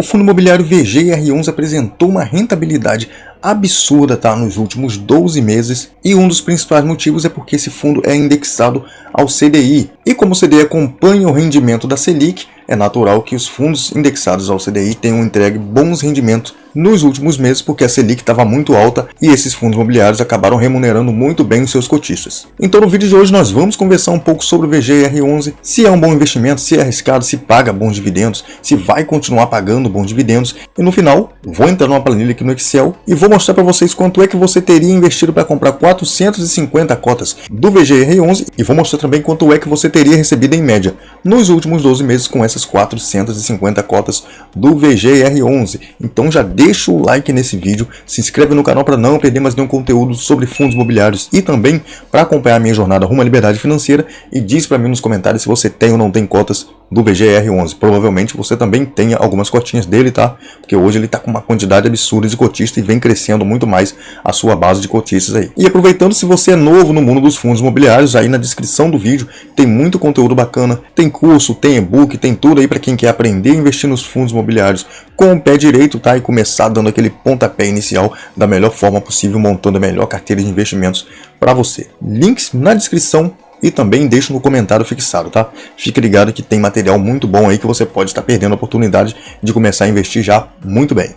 O fundo imobiliário VGR11 apresentou uma rentabilidade absurda, tá, nos últimos 12 meses, e um dos principais motivos é porque esse fundo é indexado ao CDI. E como o CDI acompanha o rendimento da Selic, é natural que os fundos indexados ao CDI tenham entregue bons rendimentos nos últimos meses, porque a Selic estava muito alta e esses fundos imobiliários acabaram remunerando muito bem os seus cotistas. Então no vídeo de hoje nós vamos conversar um pouco sobre o VGR11, se é um bom investimento, se é arriscado, se paga bons dividendos, se vai continuar pagando bons dividendos, e no final vou entrar numa planilha aqui no Excel e vou mostrar para vocês quanto é que você teria investido para comprar 450 cotas do VGR11 e vou mostrar também quanto é que você teria recebido em média nos últimos 12 meses com essas 450 cotas do VGR11. Então já deixa o like nesse vídeo, se inscreve no canal para não perder mais nenhum conteúdo sobre fundos imobiliários e também para acompanhar a minha jornada rumo à liberdade financeira, e diz para mim nos comentários se você tem ou não tem cotas do VGR11. Provavelmente você também tenha algumas cotinhas dele, tá? Porque hoje ele tá com uma quantidade absurda de cotistas e vem crescendo muito mais a sua base de cotistas aí. E aproveitando, se você é novo no mundo dos fundos imobiliários, aí na descrição do vídeo tem muito conteúdo bacana, tem curso, tem e-book, tem tudo aí para quem quer aprender a investir nos fundos imobiliários com o pé direito, tá? E começar dando aquele pontapé inicial da melhor forma possível, montando a melhor carteira de investimentos para você. Links na descrição e também deixo no comentário fixado, tá? Fica ligado que tem material muito bom aí que você pode estar perdendo a oportunidade de começar a investir já muito bem.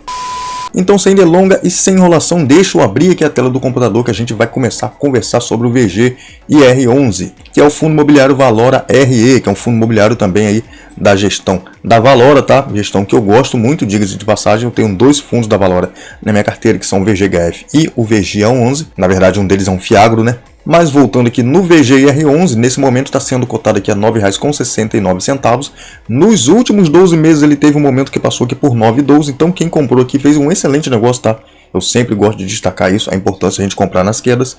Então, sem delonga e sem enrolação, deixa eu abrir aqui a tela do computador que a gente vai começar a conversar sobre o VGIR11, que é o fundo imobiliário Valora RE, que é um fundo imobiliário também aí da gestão da Valora, tá? Gestão que eu gosto muito, diga-se de passagem. Eu tenho dois fundos da Valora na minha carteira, que são o VGHF e o VGA11. Na verdade, um deles é um Fiagro, né? Mas voltando aqui no VGIR11, nesse momento está sendo cotado aqui a R$ 9,69. Nos últimos 12 meses ele teve um momento que passou aqui por R$ 9,12, então quem comprou aqui fez um excelente negócio, tá? Eu sempre gosto de destacar isso, a importância de a gente comprar nas quedas.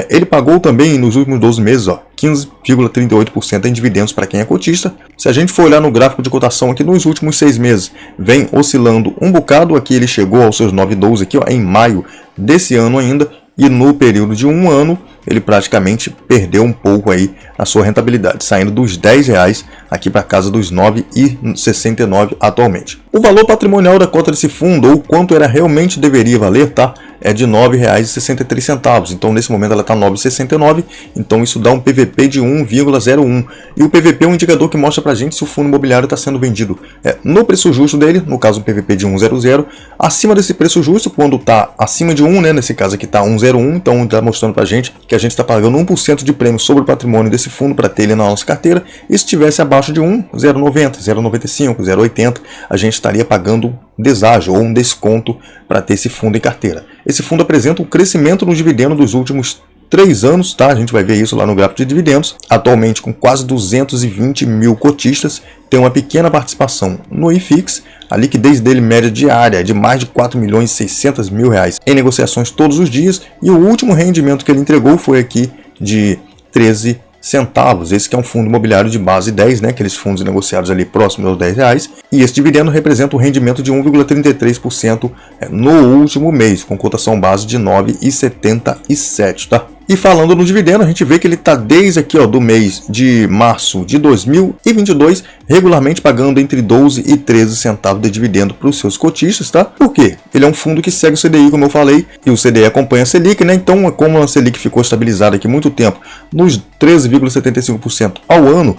Ele pagou também nos últimos 12 meses, ó, 15,38% em dividendos para quem é cotista. Se a gente for olhar no gráfico de cotação aqui nos últimos 6 meses, vem oscilando um bocado. Aqui ele chegou aos seus 9,12 aqui, ó, em maio desse ano ainda. E no período de um ano, ele praticamente perdeu um pouco aí a sua rentabilidade, saindo dos R$ 10 aqui para casa dos R$ 9,69 atualmente. O valor patrimonial da cota desse fundo, ou quanto ela realmente deveria valer, tá? É de R$ 9,63. Então nesse momento ela está R$ 9,69, então isso dá um PVP de 1,01. E o PVP é um indicador que mostra para a gente se o fundo imobiliário está sendo vendido no preço justo dele, no caso um PVP de 1,00. Acima desse preço justo, quando está acima de 1, né? Nesse caso aqui está 1,01, então está mostrando para a gente que a gente está pagando 1% de prêmio sobre o patrimônio desse fundo para ter ele na nossa carteira. E se estivesse abaixo de 1, 0,90, 0,95, 0,80, a gente estaria pagando deságio ou um desconto para ter esse fundo em carteira. Esse fundo apresenta um crescimento no dividendo dos últimos 3 anos, tá? A gente vai ver isso lá no gráfico de dividendos. Atualmente, com quase 220 mil cotistas, tem uma pequena participação no IFIX. A liquidez dele média diária é de mais de R$ 4.600.000 em negociações todos os dias. E o último rendimento que ele entregou foi aqui de 13 centavos. Esse que é um fundo imobiliário de base 10, né? Aqueles fundos negociados ali próximos aos R$10. E esse dividendo representa um rendimento de 1,33% no último mês, com cotação base de 9,77, tá? E falando no dividendo, a gente vê que ele está desde aqui, ó, do mês de março de 2022, regularmente pagando entre 12 e 13 centavos de dividendo para os seus cotistas, tá? Por quê? Ele é um fundo que segue o CDI, como eu falei, e o CDI acompanha a Selic, né? Então, como a Selic ficou estabilizada aqui muito tempo, nos 13,75% ao ano,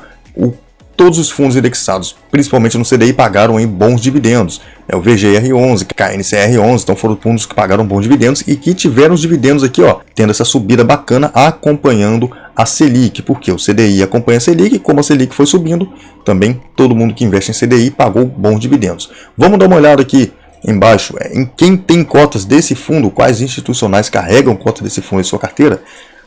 todos os fundos indexados, principalmente no CDI, pagaram aí bons dividendos. O VGR11, KNCR11, então foram fundos que pagaram bons dividendos e que tiveram os dividendos aqui, ó, tendo essa subida bacana acompanhando a Selic, porque o CDI acompanha a Selic e como a Selic foi subindo, também todo mundo que investe em CDI pagou bons dividendos. Vamos dar uma olhada aqui embaixo em quem tem cotas desse fundo, quais institucionais carregam cota desse fundo em sua carteira.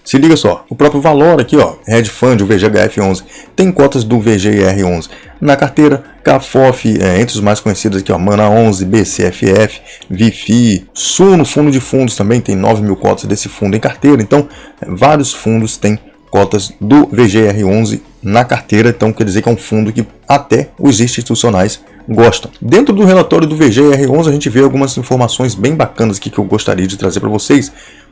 Se liga só, o próprio Valora aqui, ó, Hedge Fund, o VGHF11, tem cotas do VGIR11 na carteira. CAFOF, entre os mais conhecidos aqui, ó, Mana 11, BCFF, VIFI, Suno, fundo de fundos também tem 9 mil cotas desse fundo em carteira. Então, vários fundos têm cotas do VGR11 na carteira, então quer dizer que é um fundo que até os institucionais gostam. Dentro do relatório do VGR11 a gente vê algumas informações bem bacanas aqui que eu gostaria de trazer para vocês.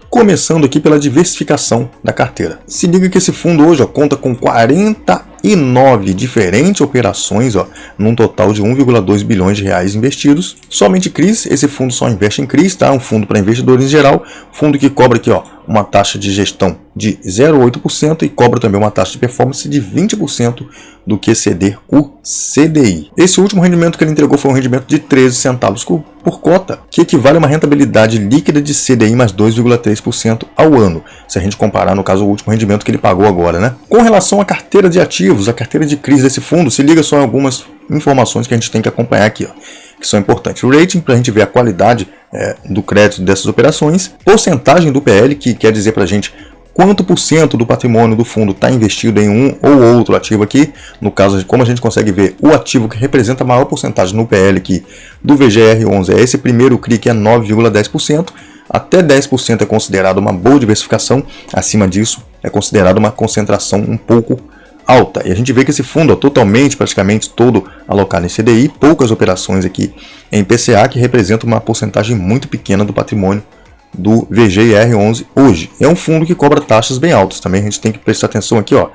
Começando aqui pela diversificação da carteira. Se liga que esse fundo hoje, ó, conta com 40 109 diferentes operações, ó, num total de 1,2 bilhões de reais investidos. Somente CRIs, esse fundo só investe em CRIs, tá? Um fundo para investidores em geral, fundo que cobra aqui, ó, uma taxa de gestão de 0,8% e cobra também uma taxa de performance de 20% do que exceder o CDI. Esse último rendimento que ele entregou foi um rendimento de 13 centavos por cota, que equivale a uma rentabilidade líquida de CDI mais 2,3% ao ano, se a gente comparar, no caso, o último rendimento que ele pagou agora, né? Com relação à carteira de ativos, a carteira de CRIs desse fundo, se liga só em algumas informações que a gente tem que acompanhar aqui, ó, que são importantes. O rating, para a gente ver a qualidade do crédito dessas operações. Porcentagem do PL, que quer dizer para a gente quanto por cento do patrimônio do fundo está investido em um ou outro ativo aqui. No caso, como a gente consegue ver, o ativo que representa a maior porcentagem no PL aqui do VGR11 é esse primeiro CRI, que é 9,10%. Até 10% é considerado uma boa diversificação. Acima disso, é considerado uma concentração um pouco alta. E a gente vê que esse fundo é totalmente, praticamente todo alocado em CDI, poucas operações aqui em PCA, que representa uma porcentagem muito pequena do patrimônio do VGR11 hoje. É um fundo que cobra taxas bem altas. Também a gente tem que prestar atenção aqui, ó.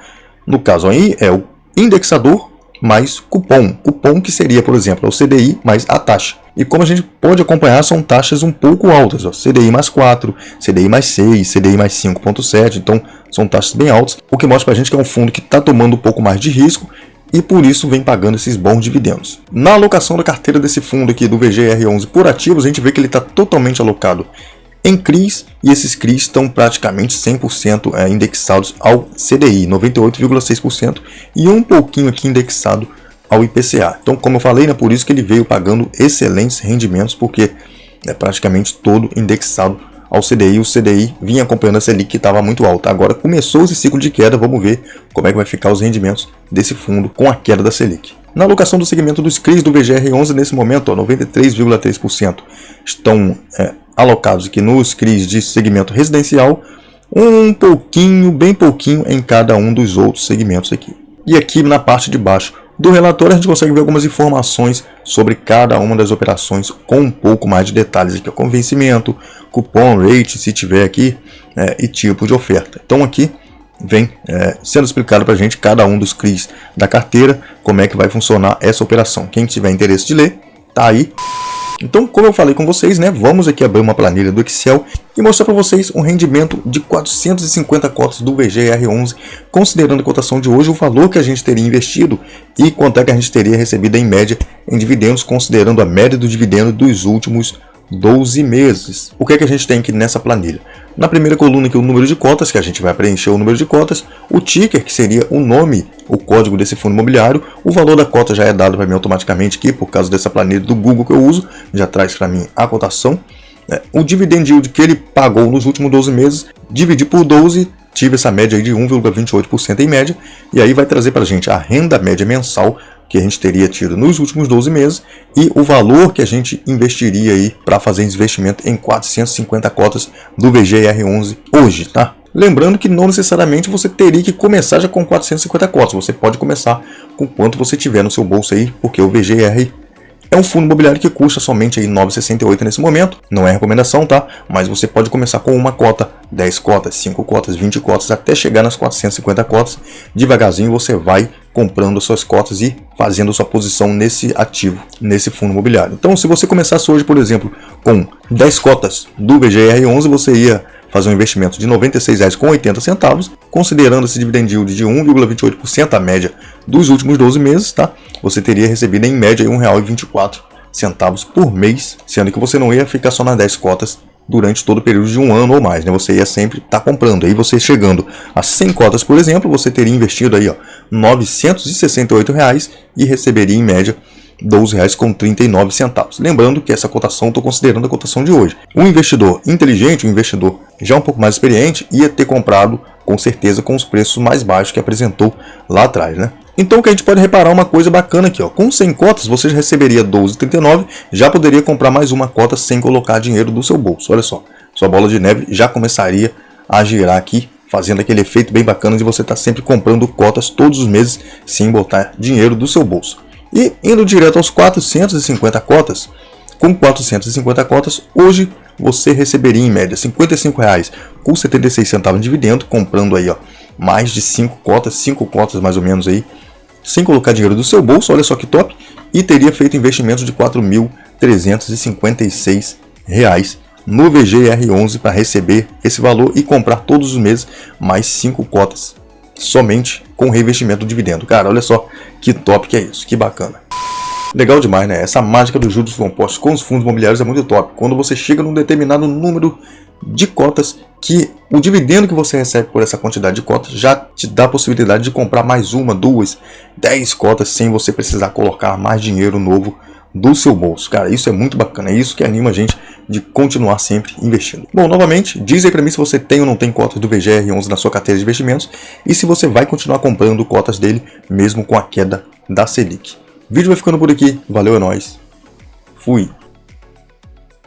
No caso aí é o indexador mais cupom. Cupom que seria, por exemplo, o CDI mais a taxa. E como a gente pode acompanhar, são taxas um pouco altas, ó. CDI mais 4, CDI mais 6, CDI mais 5,7. Então são taxas bem altas, o que mostra pra gente que é um fundo que está tomando um pouco mais de risco e por isso vem pagando esses bons dividendos. Na alocação da carteira desse fundo aqui do VGR11 por ativos, a gente vê que ele está totalmente alocado em CRIs, e esses CRIs estão praticamente 100% indexados ao CDI, 98,6%, e um pouquinho aqui indexado ao IPCA. Então, como eu falei, né, por isso que ele veio pagando excelentes rendimentos, porque é praticamente todo indexado ao CDI. O CDI vinha acompanhando a Selic, que estava muito alta. Agora começou esse ciclo de queda, vamos ver como é que vai ficar os rendimentos desse fundo com a queda da Selic. Na alocação do segmento dos CRIs do VGR11, nesse momento, 93,3% estão alocados aqui nos CRIs de segmento residencial, um pouquinho, bem pouquinho em cada um dos outros segmentos aqui. E aqui na parte de baixo do relatório a gente consegue ver algumas informações sobre cada uma das operações com um pouco mais de detalhes aqui, com vencimento, cupom, rate, se tiver aqui, e tipo de oferta. Então aqui vem sendo explicado para a gente cada um dos CRIs da carteira, como é que vai funcionar essa operação. Quem tiver interesse de ler, tá aí. Então, como eu falei com vocês, né, vamos aqui abrir uma planilha do Excel e mostrar para vocês um rendimento de 450 cotas do VGR11, considerando a cotação de hoje, o valor que a gente teria investido e quanto é que a gente teria recebido em média em dividendos, considerando a média do dividendo dos últimos 12 meses. O que é que a gente tem aqui nessa planilha? Na primeira coluna aqui o número de cotas, que a gente vai preencher o número de cotas, o ticker, que seria o nome, o código desse fundo imobiliário, o valor da cota já é dado para mim automaticamente aqui, por causa dessa planilha do Google que eu uso, já traz para mim a cotação, o dividend yield que ele pagou nos últimos 12 meses, dividir por 12, tive essa média aí de 1,28% em média, e aí vai trazer para a gente a renda média mensal que a gente teria tido nos últimos 12 meses e o valor que a gente investiria aí para fazer investimento em 450 cotas do VGR11 hoje, tá? Lembrando que não necessariamente você teria que começar já com 450 cotas, você pode começar com quanto você tiver no seu bolso aí, porque o VGR é um fundo imobiliário que custa somente aí R$ 9,68 nesse momento, não é recomendação, tá? Mas você pode começar com uma cota, 10 cotas, 5 cotas, 20 cotas, até chegar nas 450 cotas. Devagarzinho você vai comprando as suas cotas e fazendo sua posição nesse ativo, nesse fundo imobiliário. Então, se você começasse hoje, por exemplo, com 10 cotas do VGR11, você ia fazer um investimento de R$ 96,80, considerando esse dividend yield de 1,28%, a média dos últimos 12 meses, tá? Você teria recebido em média R$ 1,24 por mês, sendo que você não ia ficar só nas 10 cotas durante todo o período de um ano ou mais, né? Você ia sempre estar comprando. Aí você chegando a 100 cotas, por exemplo, você teria investido aí, ó, R$ 968 e receberia em média R$ 12,39. Lembrando que essa cotação, estou considerando a cotação de hoje. Um investidor inteligente, um investidor já um pouco mais experiente, ia ter comprado com certeza com os preços mais baixos que apresentou lá atrás, né? Então que a gente pode reparar uma coisa bacana aqui, ó. Com 100 cotas você já receberia R$ 12,39, já poderia comprar mais uma cota sem colocar dinheiro do seu bolso. Olha só, sua bola de neve já começaria a girar aqui, fazendo aquele efeito bem bacana de você estar sempre comprando cotas todos os meses sem botar dinheiro do seu bolso. E indo direto aos 450 cotas, com 450 cotas, hoje você receberia em média R$ 55,76 de dividendo, comprando aí, ó, mais de 5 cotas mais ou menos aí, sem colocar dinheiro do seu bolso, olha só que top, e teria feito investimento de R$ 4.356 no VGR11 para receber esse valor e comprar todos os meses mais 5 cotas, somente com reinvestimento do dividendo. Cara, olha só que top que é isso, que bacana. Legal demais, né? Essa mágica dos juros compostos com os fundos imobiliários é muito top. Quando você chega num determinado número de cotas, que o dividendo que você recebe por essa quantidade de cotas já te dá a possibilidade de comprar mais uma, 2, 10 cotas sem você precisar colocar mais dinheiro novo do seu bolso. Cara, isso é muito bacana, é isso que anima a gente de continuar sempre investindo. Bom, novamente, diz aí pra mim se você tem ou não tem cotas do VGR11 na sua carteira de investimentos e se você vai continuar comprando cotas dele mesmo com a queda da Selic. O vídeo vai ficando por aqui, valeu, é nóis, fui!